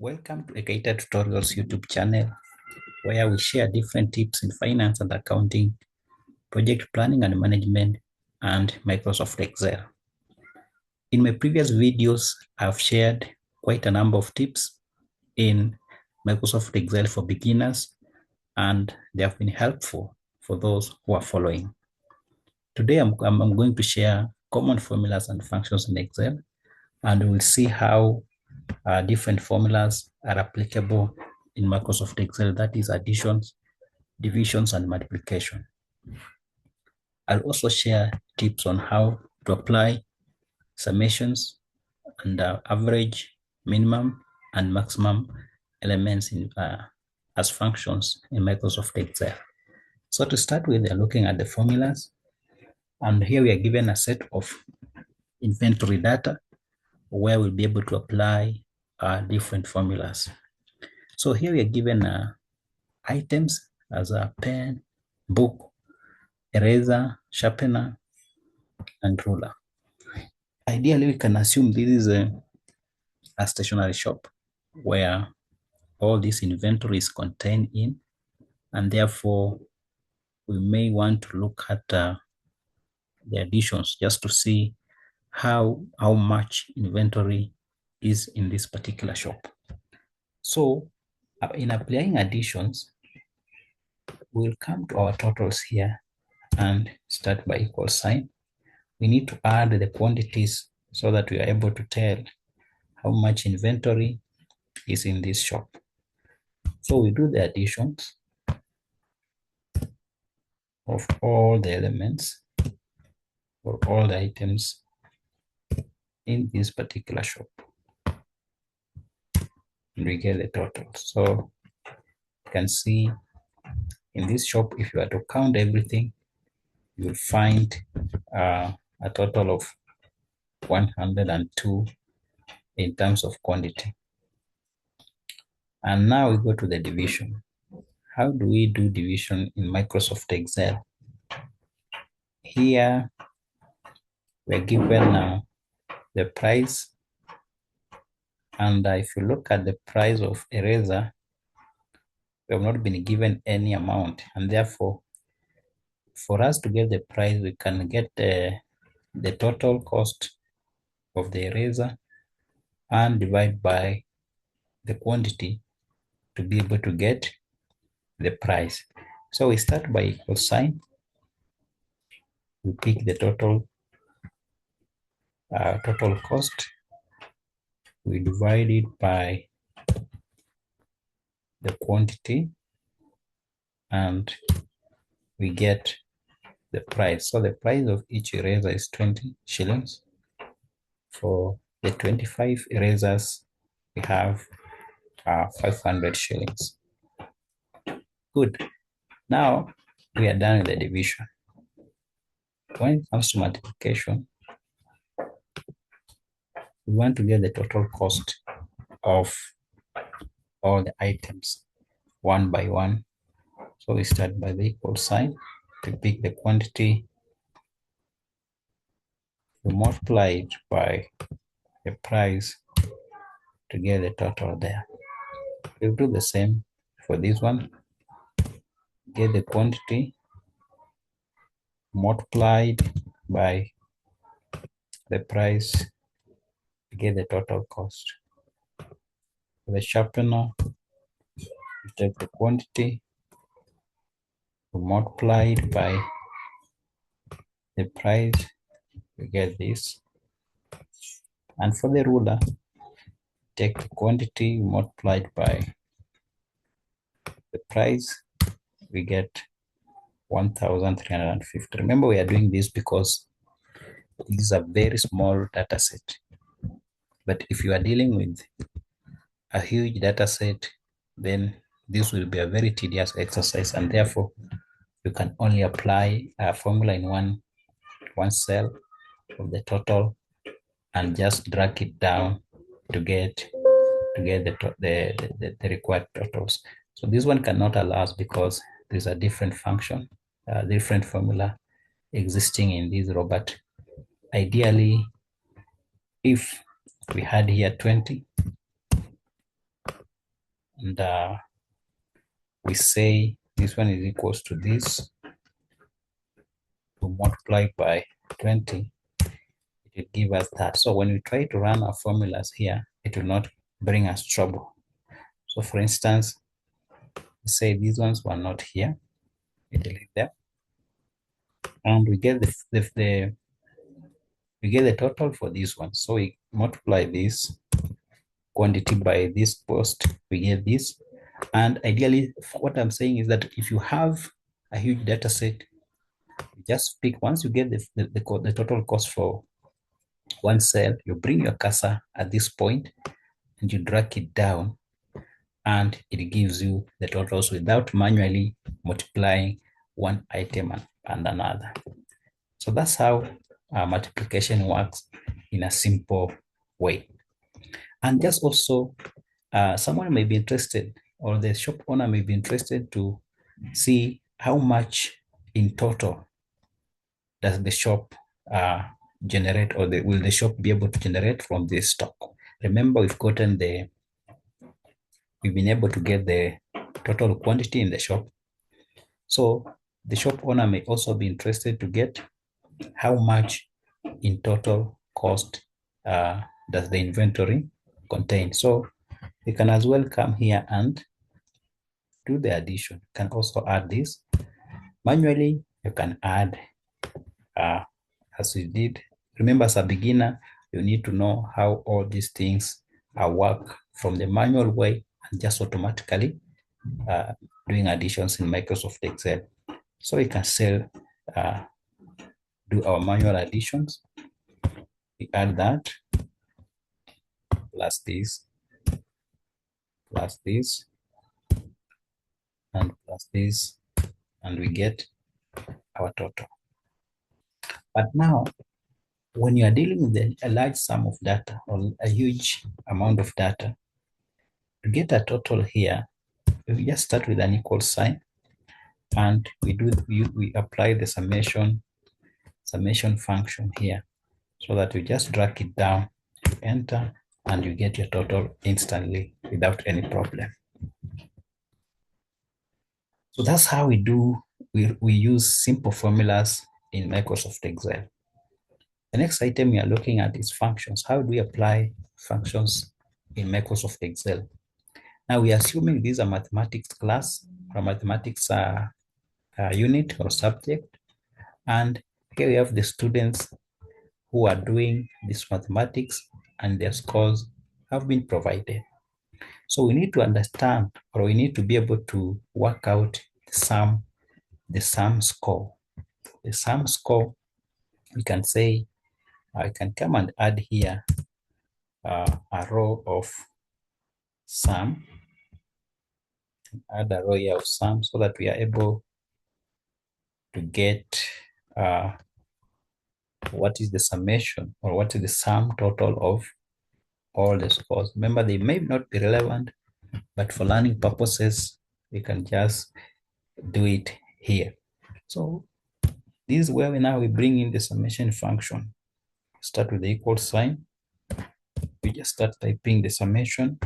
Welcome to Ekaita Tutorials YouTube channel, where we share different tips in finance and accounting, project planning and management, and Microsoft Excel. In my previous videos, I've shared quite a number of tips in Microsoft Excel for beginners, and they have been helpful for those who are following. Today, I'm going to share common formulas and functions in Excel, and we'll see how different formulas are applicable in Microsoft Excel, that is additions, divisions, and multiplication. I'll also share tips on how to apply summations and average, minimum, and maximum elements as functions in Microsoft Excel. So to start with, we are looking at the formulas, and here we are given a set of inventory data where we'll be able to apply different formulas. So here we are given items as a pen, book, eraser, sharpener, and ruler. Ideally, we can assume this is a stationery shop where all this inventory is contained in, and therefore we may want to look at the additions just to see how much inventory is in this particular shop. So in applying additions, we'll come to our totals here and start by equal sign. We need to add the quantities so that we are able to tell how much inventory is in this shop. So we do the additions of all the elements or all the items in this particular shop. And we get the total. So you can see in this shop, if you are to count everything, you will find a total of 102 in terms of quantity. And now we go to the division. How do we do division in Microsoft Excel? Here, we're given the price. And if you look at the price of eraser, we have not been given any amount. And therefore, for us to get the price, we can get the total cost of the eraser and divide by the quantity to be able to get the price. So we start by equal sign. We pick the total cost. We divide it by the quantity and we get the price. So the price of each eraser is 20 shillings. For the 25 erasers, we have 500 shillings. Good. Now we are done with the division. When it comes to multiplication, we want to get the total cost of all the items one by one. So we start by the equal sign to pick the quantity. We multiply it by the price to get the total there. We'll do the same for this one. Get the quantity multiplied by the price to get the total cost. For the sharpener, we take the quantity multiplied by the price to get this. And for the ruler, take the quantity multiplied by the price, we get 1,350. Remember, we are doing this because this is a very small data set. But if you are dealing with a huge data set, then this will be a very tedious exercise, and therefore you can only apply a formula in one cell of the total and just drag it down to get the required totals. So this one cannot allow us because there's a different function, different formula existing in this row. But ideally, if we had here 20, and we say this one is equals to this, to multiply by 20, it will give us that. So when we try to run our formulas here, it will not bring us trouble. So for instance, say these ones were not here, we delete them, and we get we get the total for this one. So we multiply this quantity by this post, we get this. And ideally, what I'm saying is that if you have a huge data set, just pick, once you get the total cost for one cell, you bring your cursor at this point and you drag it down, and it gives you the totals without manually multiplying one item and another. So that's how multiplication works in a simple way. And just also, someone may be interested, or the shop owner may be interested to see how much in total does the shop generate, or will the shop be able to generate from this stock. Remember, we've been able to get the total quantity in the shop. So the shop owner may also be interested to get how much in total cost does the inventory contain. So you can as well come here and do the addition. You can also add this manually. You can add as you did. Remember, as a beginner, you need to know how all these things work from the manual way and just automatically doing additions in Microsoft Excel. So we can still do our manual additions. We add that plus this, and plus this, and we get our total. But now, when you are dealing with a large sum of data or a huge amount of data, to get a total here, we just start with an equal sign, and we apply the summation function here, so that you just drag it down, enter, and you get your total instantly without any problem. So that's how we use simple formulas in Microsoft Excel. The next item we are looking at is functions. How do we apply functions in Microsoft Excel? Now we are assuming this is a mathematics class or a mathematics unit or subject. And here we have the students who are doing this mathematics, and their scores have been provided. So we need to understand, or we need to be able to work out the sum score. The sum score, we can say, I can come and add here a row of sum, add a row here of sum, so that we are able to get what is the summation, or what is the sum total of all the scores. Remember, they may not be relevant, but for learning purposes, we can just do it here. So this is where we bring in the summation function. Start with the equal sign. We just start typing the summation,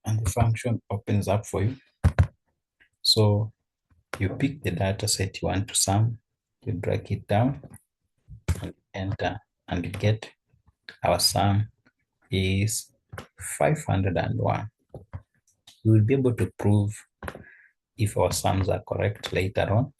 and the function opens up for you. So you pick the data set you want to sum, you drag it down, and enter, and you get our sum is 501. We will be able to prove if our sums are correct later on.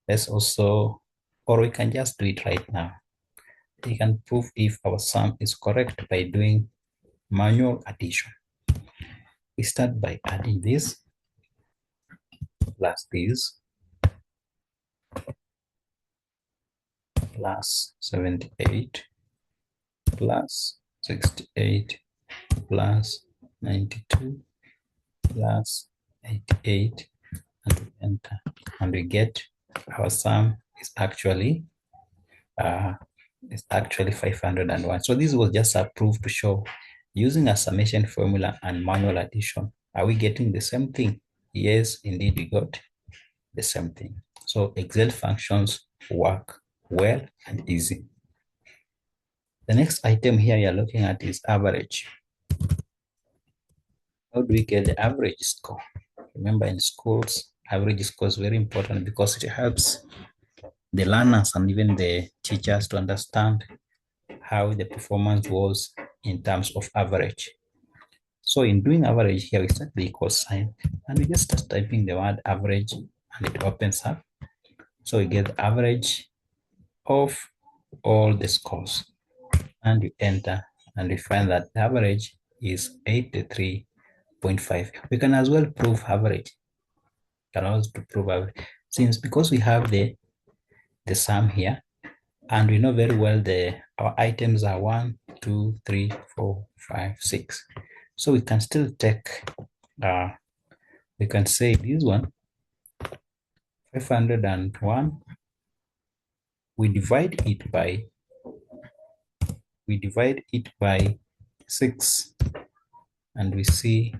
Let's also, or we can just do it right now. We can prove if our sum is correct by doing manual addition. We start by adding this plus this plus 78 plus 68 plus 92 plus 88, and we enter, and we get our sum is actually 501. So this was just a proof to show, using a summation formula and manual addition, are we getting the same thing? Yes, indeed, we got the same thing. So Excel functions work well and easy. The next item here you're looking at is average. How do we get the average score? Remember, in schools, average score is very important because it helps the learners and even the teachers to understand how the performance was in terms of average. So in doing average here, we set the equal sign and we just start typing the word average and it opens up. So we get the average of all the scores and you enter and we find that the average is 83.5. We can as well prove average. Can also prove average since because we have the sum here and we know very well our items are 1, 2, 3, 4, 5, 6. So we can still take we can say this one 501, we divide it by 6 and we see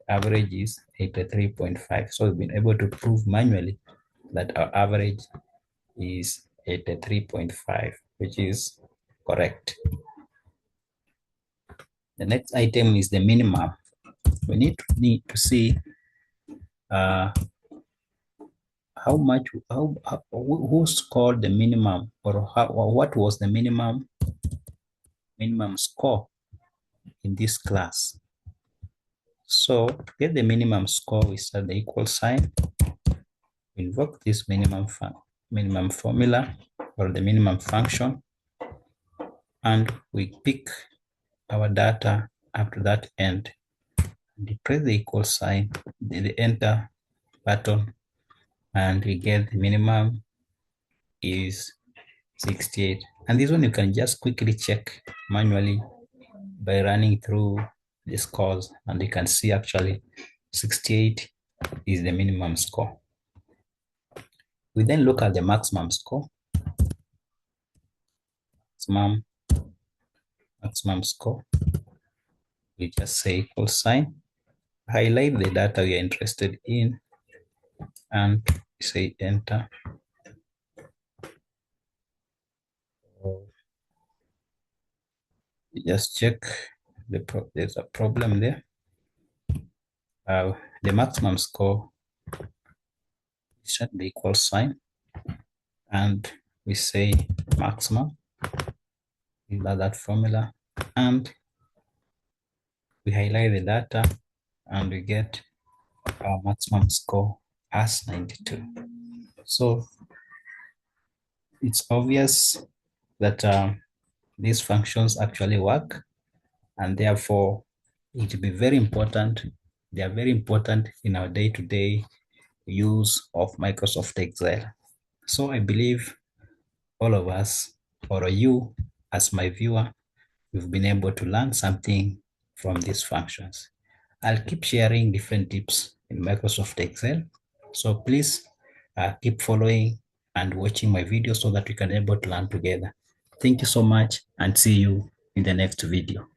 average is 83.5. So we've been able to prove manually that our average is 83.5, which is correct. The next item is the minimum. We need to see how much, who scored the minimum, or what was the minimum score in this class. So to get the minimum score, we start the equal sign, invoke this minimum formula or the minimum function, and we pick our data up to that end. And press the equal sign, the enter button, and we get the minimum is 68. And this one you can just quickly check manually by running through the scores, and you can see actually 68 is the minimum score. We then look at the maximum score. Maximum score. We just say equal sign, highlight the data we are interested in, and say enter. Just check there's a problem there. The maximum score, set the equal sign, and we say maximum, that formula, and we highlight the data, and we get our maximum score as 92. So it's obvious that these functions actually work, and therefore it will be very important. They are very important in our day-to-day use of Microsoft Excel. So I believe all of us, or you as my viewer, you've been able to learn something from these functions. I'll keep sharing different tips in Microsoft Excel. So please keep following and watching my videos so that we can be able to learn together. Thank you so much and see you in the next video.